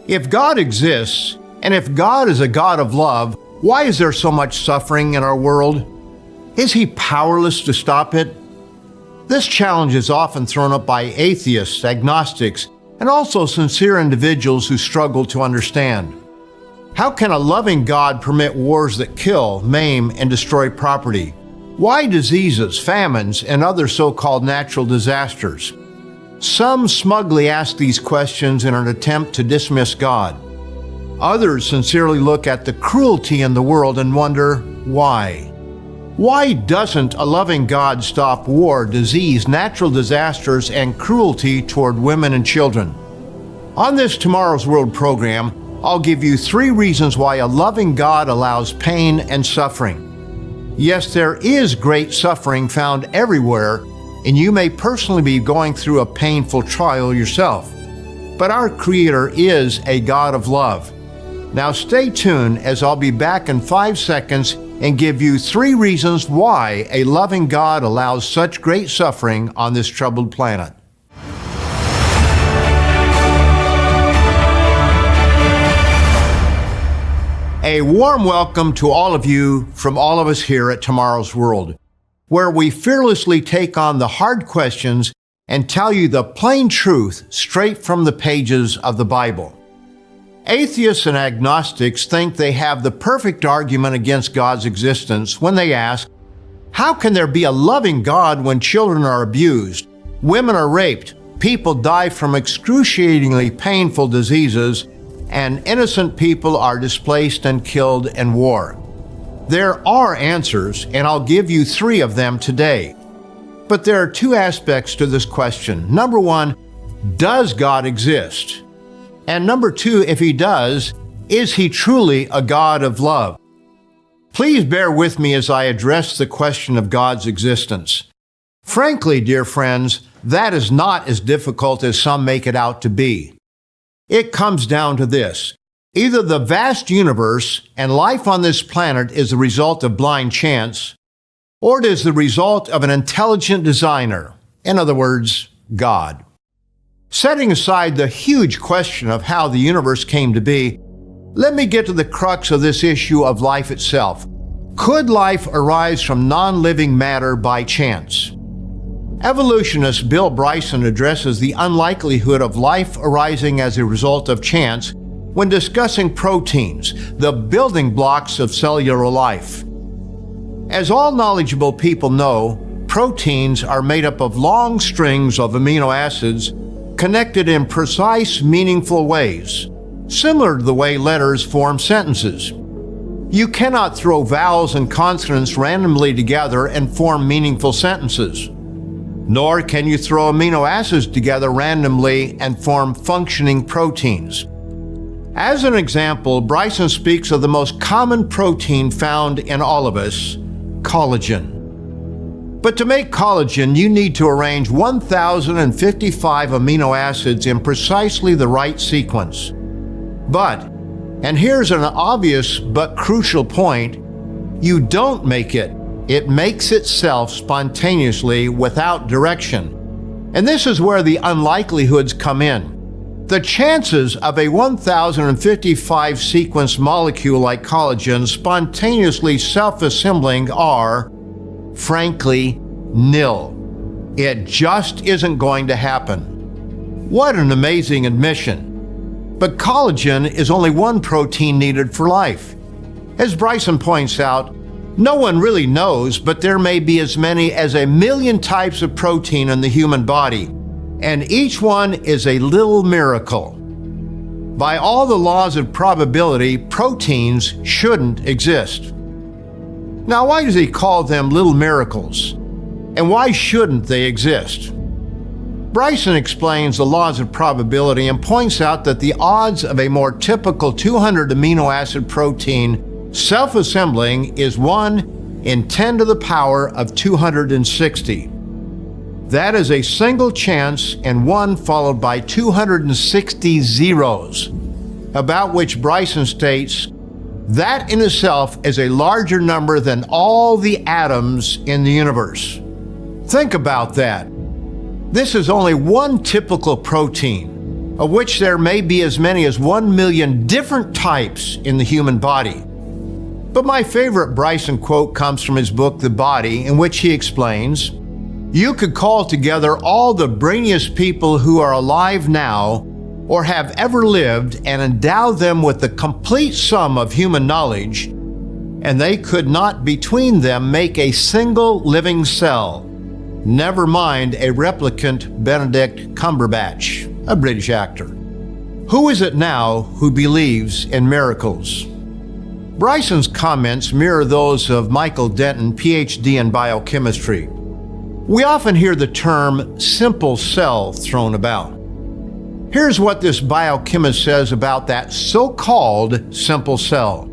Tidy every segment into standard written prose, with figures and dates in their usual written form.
If God exists, and if God is a God of love, why is there so much suffering in our world? Is He powerless to stop it? This challenge is often thrown up by atheists, agnostics, and also sincere individuals who struggle to understand. How can a loving God permit wars that kill, maim, and destroy property? Why diseases, famines, and other so-called natural disasters? Some smugly ask these questions in an attempt to dismiss God. Others sincerely look at the cruelty in the world and wonder, why? Why doesn't a loving God stop war, disease, natural disasters, and cruelty toward women and children? On this Tomorrow's World program, I'll give you 3 reasons why a loving God allows pain and suffering. Yes, there is great suffering found everywhere, and you may personally be going through a painful trial yourself. But our Creator is a God of love. Now stay tuned as I'll be back in 5 seconds and give you 3 reasons why a loving God allows such great suffering on this troubled planet. A warm welcome to all of you from all of us here at Tomorrow's World, where we fearlessly take on the hard questions and tell you the plain truth straight from the pages of the Bible. Atheists and agnostics think they have the perfect argument against God's existence when they ask, how can there be a loving God when children are abused, women are raped, people die from excruciatingly painful diseases, and innocent people are displaced and killed in war? There are answers, and I'll give you 3 of them today. But there are 2 aspects to this question. Number 1, does God exist? And number 2, if He does, is He truly a God of love? Please bear with me as I address the question of God's existence. Frankly, dear friends, that is not as difficult as some make it out to be. It comes down to this. Either the vast universe and life on this planet is the result of blind chance, or it is the result of an intelligent designer, in other words, God. Setting aside the huge question of how the universe came to be, let me get to the crux of this issue of life itself. Could life arise from non-living matter by chance? Evolutionist Bill Bryson addresses the unlikelihood of life arising as a result of chance when discussing proteins, the building blocks of cellular life. As all knowledgeable people know, proteins are made up of long strings of amino acids connected in precise, meaningful ways, similar to the way letters form sentences. You cannot throw vowels and consonants randomly together and form meaningful sentences. Nor can you throw amino acids together randomly and form functioning proteins. As an example, Bryson speaks of the most common protein found in all of us, collagen. But to make collagen, you need to arrange 1,055 amino acids in precisely the right sequence. But, and here's an obvious but crucial point, you don't make it. It makes itself spontaneously without direction. And this is where the unlikelihoods come in. The chances of a 1,055 sequence molecule like collagen spontaneously self-assembling are, frankly, nil. It just isn't going to happen. What an amazing admission. But collagen is only one protein needed for life. As Bryson points out, no one really knows, but there may be as many as 1 million types of protein in the human body, and each one is a little miracle. By all the laws of probability, proteins shouldn't exist. Now, why does he call them little miracles? And why shouldn't they exist? Bryson explains the laws of probability and points out that the odds of a more typical 200 amino acid protein self-assembling is 1 in 10 to the power of 260. That is a single chance and 1 followed by 260 zeros, about which Bryson states, that in itself is a larger number than all the atoms in the universe. Think about that. This is only one typical protein. of which there may be as many as 1 million different types in the human body. But my favorite Bryson quote comes from his book, The Body, in which he explains, "You could call together all the brainiest people who are alive now or have ever lived and endow them with the complete sum of human knowledge, and they could not between them make a single living cell, never mind a replicant Benedict Cumberbatch," a British actor. Who is it now who believes in miracles? Bryson's comments mirror those of Michael Denton, PhD in biochemistry. We often hear the term simple cell thrown about. Here's what this biochemist says about that so-called simple cell.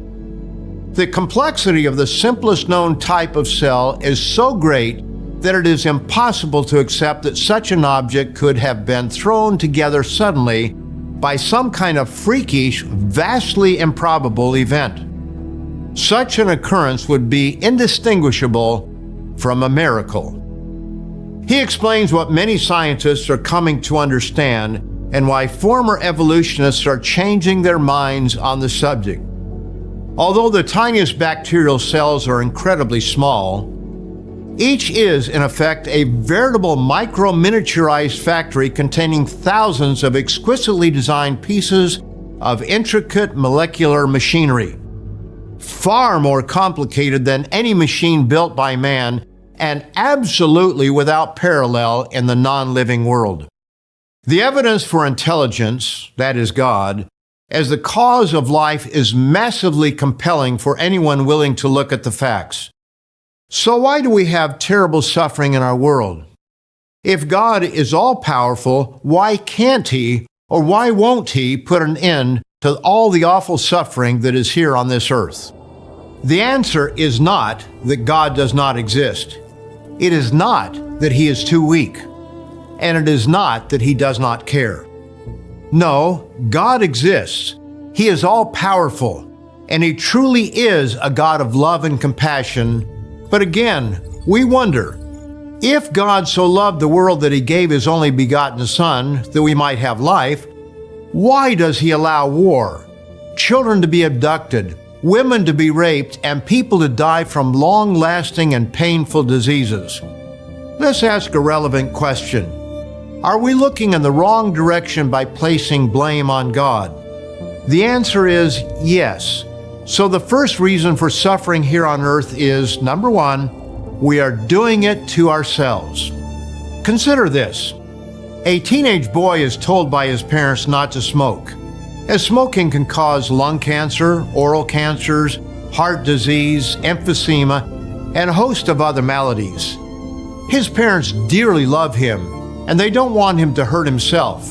The complexity of the simplest known type of cell is so great that it is impossible to accept that such an object could have been thrown together suddenly by some kind of freakish, vastly improbable event. Such an occurrence would be indistinguishable from a miracle. He explains what many scientists are coming to understand and why former evolutionists are changing their minds on the subject. Although the tiniest bacterial cells are incredibly small, each is, in effect, a veritable micro-miniaturized factory containing thousands of exquisitely designed pieces of intricate molecular machinery, far more complicated than any machine built by man and absolutely without parallel in the non-living world. The evidence for intelligence, that is God, as the cause of life is massively compelling for anyone willing to look at the facts. So why do we have terrible suffering in our world? If God is all-powerful, why can't He, or why won't He, put an end to all the awful suffering that is here on this earth? The answer is not that God does not exist. It is not that He is too weak. And it is not that He does not care. No, God exists. He is all-powerful, and He truly is a God of love and compassion. But again, we wonder, if God so loved the world that He gave His only begotten Son that we might have life, why does He allow war, children to be abducted, women to be raped, and people to die from long-lasting and painful diseases? Let's ask a relevant question. Are we looking in the wrong direction by placing blame on God? The answer is yes. So the first reason for suffering here on earth is, number one, we are doing it to ourselves. Consider this. A teenage boy is told by his parents not to smoke, as smoking can cause lung cancer, oral cancers, heart disease, emphysema, and a host of other maladies. His parents dearly love him, and they don't want him to hurt himself.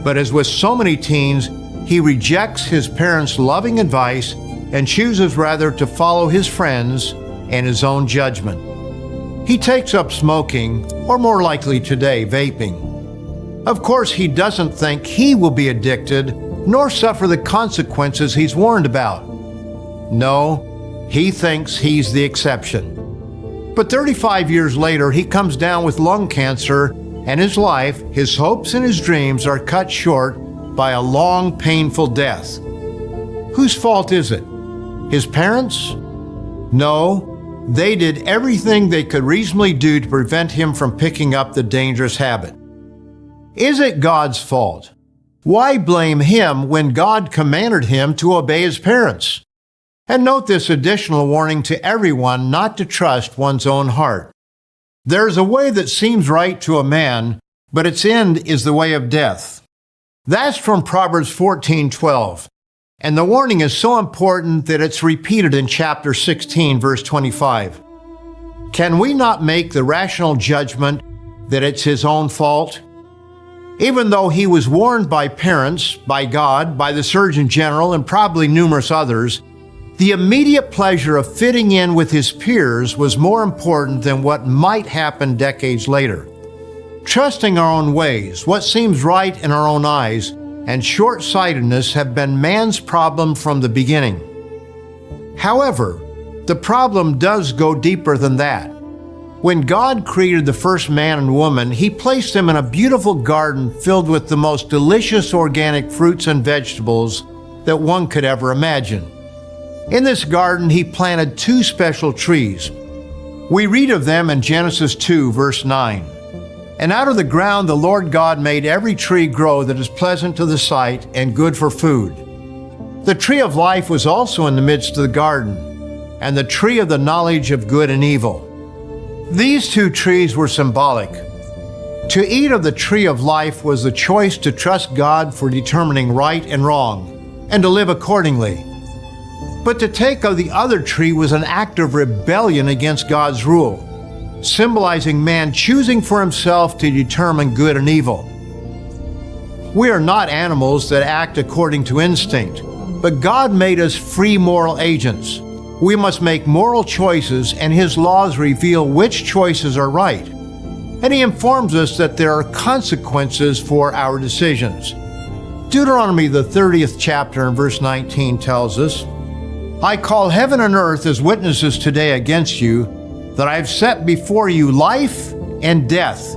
But as with so many teens, he rejects his parents' loving advice and chooses rather to follow his friends and his own judgment. He takes up smoking, or more likely today, vaping. Of course, he doesn't think he will be addicted, nor suffer the consequences he's warned about. No, he thinks he's the exception. But 35 years later, he comes down with lung cancer, and his life, his hopes, and his dreams are cut short by a long, painful death. Whose fault is it? His parents? No, they did everything they could reasonably do to prevent him from picking up the dangerous habit. Is it God's fault? Why blame Him when God commanded him to obey his parents? And note this additional warning to everyone not to trust one's own heart. There is a way that seems right to a man, but its end is the way of death. That's from Proverbs 14:12. And the warning is so important that it's repeated in chapter 16, verse 25. Can we not make the rational judgment that it's his own fault? Even though he was warned by parents, by God, by the Surgeon General, and probably numerous others, the immediate pleasure of fitting in with his peers was more important than what might happen decades later. Trusting our own ways, what seems right in our own eyes, and short-sightedness have been man's problem from the beginning. However, the problem does go deeper than that. When God created the first man and woman, He placed them in a beautiful garden filled with the most delicious organic fruits and vegetables that one could ever imagine. In this garden, He planted two special trees. We read of them in Genesis 2, verse 9. And out of the ground the Lord God made every tree grow that is pleasant to the sight and good for food. The tree of life was also in the midst of the garden, and the tree of the knowledge of good and evil. These two trees were symbolic. To eat of the tree of life was the choice to trust God for determining right and wrong, and to live accordingly. But to take of the other tree was an act of rebellion against God's rule, symbolizing man choosing for himself to determine good and evil. We are not animals that act according to instinct, but God made us free moral agents. We must make moral choices, and His laws reveal which choices are right. And He informs us that there are consequences for our decisions. Deuteronomy, the 30th chapter and verse 19 tells us, I call heaven and earth as witnesses today against you, that I have set before you life and death,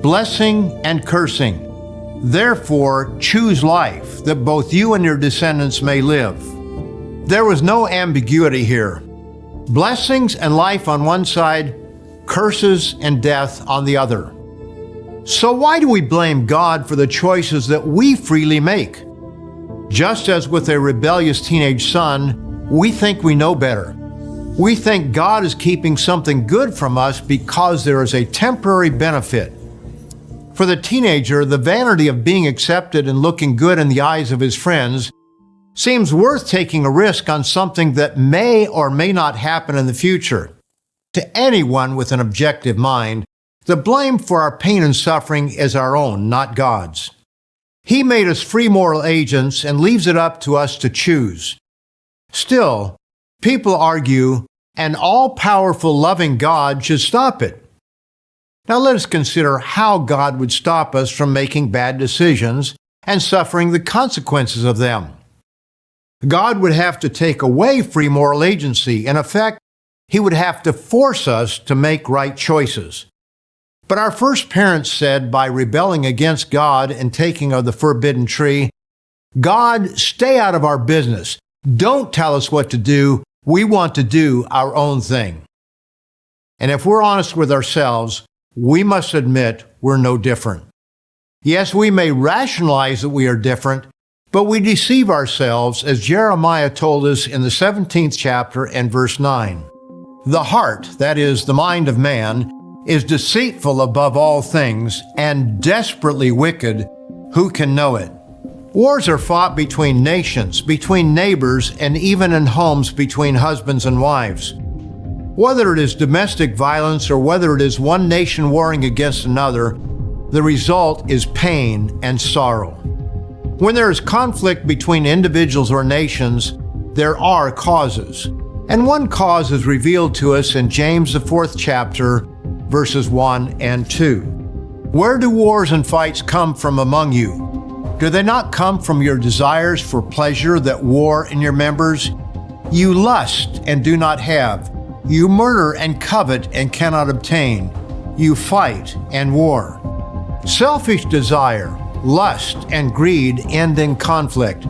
blessing and cursing. Therefore, choose life, that both you and your descendants may live. There was no ambiguity here. Blessings and life on one side, curses and death on the other. So why do we blame God for the choices that we freely make? Just as with a rebellious teenage son, we think we know better. We think God is keeping something good from us because there is a temporary benefit. For the teenager, the vanity of being accepted and looking good in the eyes of his friends seems worth taking a risk on something that may or may not happen in the future. To anyone with an objective mind, the blame for our pain and suffering is our own, not God's. He made us free moral agents and leaves it up to us to choose. Still, people argue an all-powerful, loving God should stop it. Now let us consider how God would stop us from making bad decisions and suffering the consequences of them. God would have to take away free moral agency. In effect, He would have to force us to make right choices. But our first parents said, by rebelling against God and taking of the forbidden tree, God, stay out of our business. Don't tell us what to do. We want to do our own thing. And if we're honest with ourselves, we must admit we're no different. Yes, we may rationalize that we are different, but we deceive ourselves, as Jeremiah told us in the 17th chapter and verse 9. The heart, that is, the mind of man, is deceitful above all things and desperately wicked. Who can know it? Wars are fought between nations, between neighbors, and even in homes between husbands and wives. Whether it is domestic violence or whether it is one nation warring against another, the result is pain and sorrow. When there is conflict between individuals or nations, there are causes. And one cause is revealed to us in James, the 4th chapter, verses 1 and 2. Where do wars and fights come from among you? Do they not come from your desires for pleasure that war in your members? You lust and do not have. You murder and covet and cannot obtain. You fight and war. Selfish desire, lust, and greed end in conflict.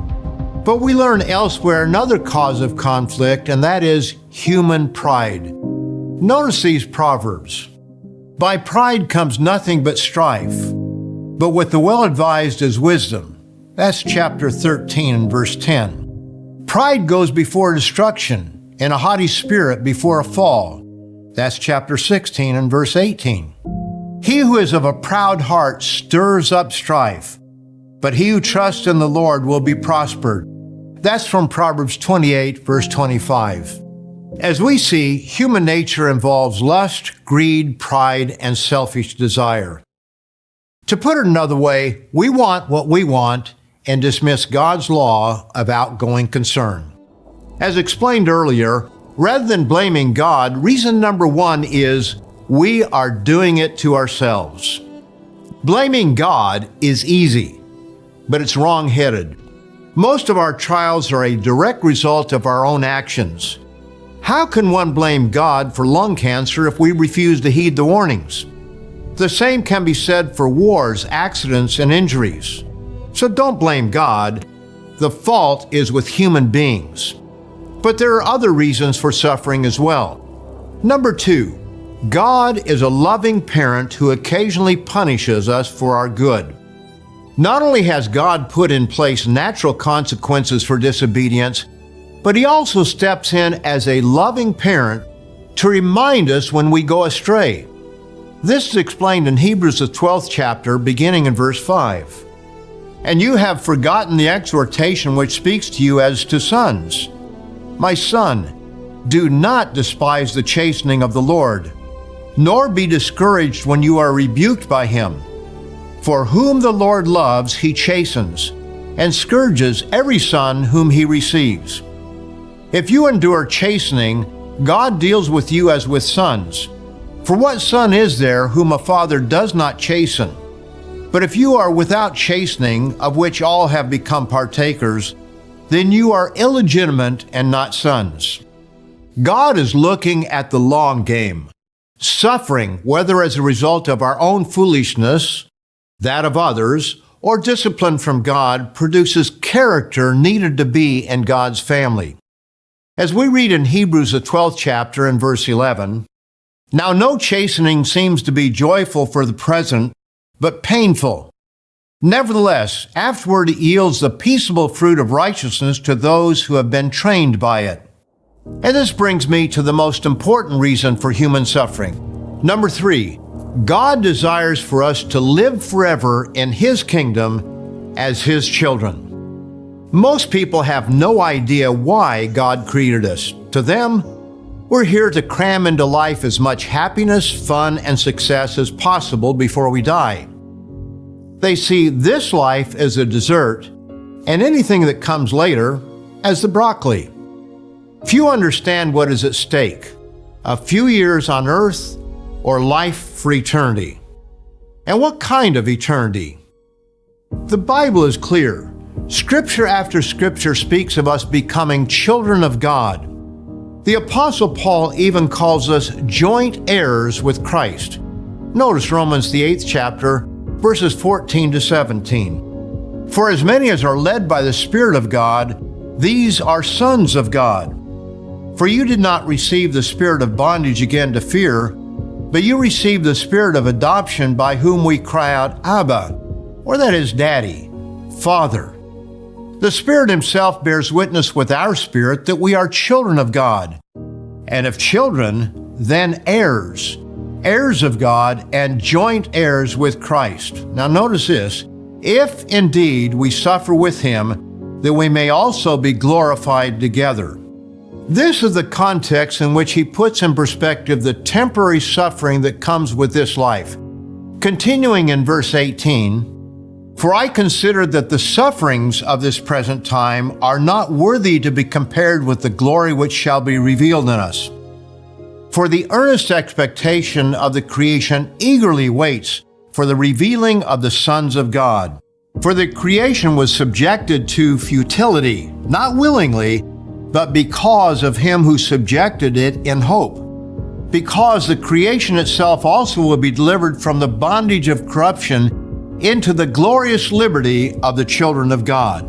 But we learn elsewhere another cause of conflict, and that is human pride. Notice these proverbs. By pride comes nothing but strife, but with the well-advised is wisdom. That's chapter 13 and verse 10. Pride goes before destruction, and a haughty spirit before a fall. That's chapter 16 and verse 18. He who is of a proud heart stirs up strife, but he who trusts in the Lord will be prospered. That's from Proverbs 28, verse 25. As we see, human nature involves lust, greed, pride, and selfish desire. To put it another way, we want what we want and dismiss God's law of outgoing concern. As explained earlier, rather than blaming God, reason number one is we are doing it to ourselves. Blaming God is easy, but it's wrong-headed. Most of our trials are a direct result of our own actions. How can one blame God for lung cancer if we refuse to heed the warnings? The same can be said for wars, accidents, and injuries. So don't blame God. The fault is with human beings. But there are other reasons for suffering as well. Number 2, God is a loving parent who occasionally punishes us for our good. Not only has God put in place natural consequences for disobedience, but He also steps in as a loving parent to remind us when we go astray. This is explained in Hebrews, the 12th chapter, beginning in verse 5. And you have forgotten the exhortation which speaks to you as to sons. My son, do not despise the chastening of the Lord, nor be discouraged when you are rebuked by Him. For whom the Lord loves, He chastens, and scourges every son whom He receives. If you endure chastening, God deals with you as with sons. For what son is there whom a father does not chasten? But if you are without chastening, of which all have become partakers, then you are illegitimate and not sons. God is looking at the long game. Suffering, whether as a result of our own foolishness, that of others, or discipline from God, produces character needed to be in God's family. As we read in Hebrews, the 12th chapter, and verse 11, now no chastening seems to be joyful for the present, but painful. Nevertheless, afterward it yields the peaceable fruit of righteousness to those who have been trained by it. And this brings me to the most important reason for human suffering. Number 3, God desires for us to live forever in His kingdom as His children. Most people have no idea why God created us. To them, we're here to cram into life as much happiness, fun, and success as possible before we die. They see this life as a dessert, and anything that comes later as the broccoli. Few understand what is at stake: a few years on earth or life for eternity. And what kind of eternity? The Bible is clear. Scripture after scripture speaks of us becoming children of God. The Apostle Paul even calls us joint heirs with Christ. Notice Romans, the 8th chapter, verses 14 to 17. For as many as are led by the Spirit of God, these are sons of God. For you did not receive the spirit of bondage again to fear, but you received the spirit of adoption, by whom we cry out, Abba, or that is Daddy, Father. The Spirit Himself bears witness with our spirit that we are children of God. And if children, then heirs, heirs of God and joint heirs with Christ. Now notice this: if indeed we suffer with Him, that we may also be glorified together. This is the context in which he puts in perspective the temporary suffering that comes with this life. Continuing in verse 18, for I consider that the sufferings of this present time are not worthy to be compared with the glory which shall be revealed in us. For the earnest expectation of the creation eagerly waits for the revealing of the sons of God. For the creation was subjected to futility, not willingly, but because of Him who subjected it in hope. Because the creation itself also will be delivered from the bondage of corruption into the glorious liberty of the children of God.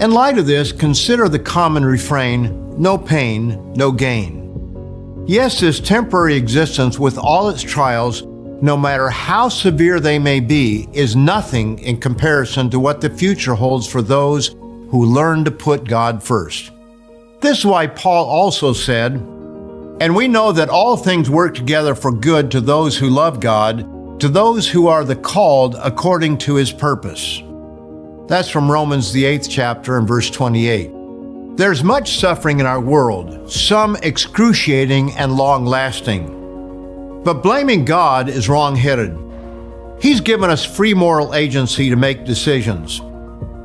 In light of this, consider the common refrain, no pain, no gain. Yes, this temporary existence with all its trials, no matter how severe they may be, is nothing in comparison to what the future holds for those who learn to put God first. This is why Paul also said, and we know that all things work together for good to those who love God, to those who are the called according to His purpose. That's from Romans, the 8th chapter, and verse 28. There's much suffering in our world, some excruciating and long-lasting. But blaming God is wrong-headed. He's given us free moral agency to make decisions.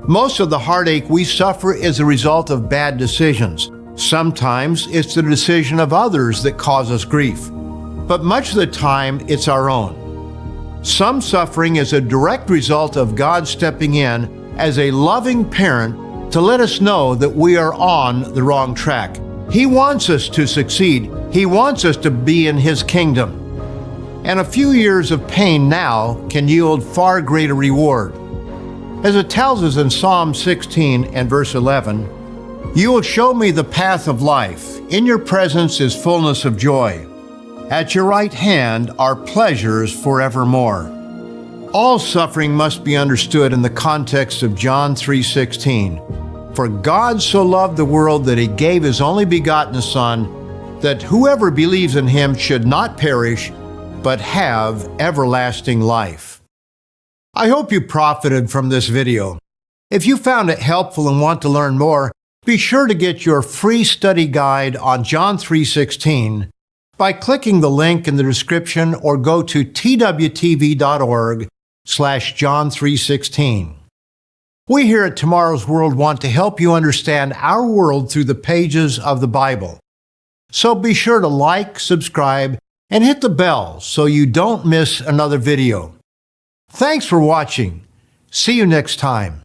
Most of the heartache we suffer is a result of bad decisions. Sometimes it's the decision of others that cause us grief, but much of the time it's our own. Some suffering is a direct result of God stepping in as a loving parent to let us know that we are on the wrong track. He wants us to succeed. He wants us to be in His kingdom. And a few years of pain now can yield far greater reward. As it tells us in Psalm 16 and verse 11, "You will show me the path of life. In your presence is fullness of joy. At your right hand are pleasures forevermore." All suffering must be understood in the context of John 3:16. "For God so loved the world that He gave His only begotten Son, that whoever believes in Him should not perish, but have everlasting life." I hope you profited from this video. If you found it helpful and want to learn more, be sure to get your free study guide on John 3:16 by clicking the link in the description or go to twtv.org/John316. We here at Tomorrow's World want to help you understand our world through the pages of the Bible. So be sure to like, subscribe, and hit the bell so you don't miss another video. Thanks for watching. See you next time.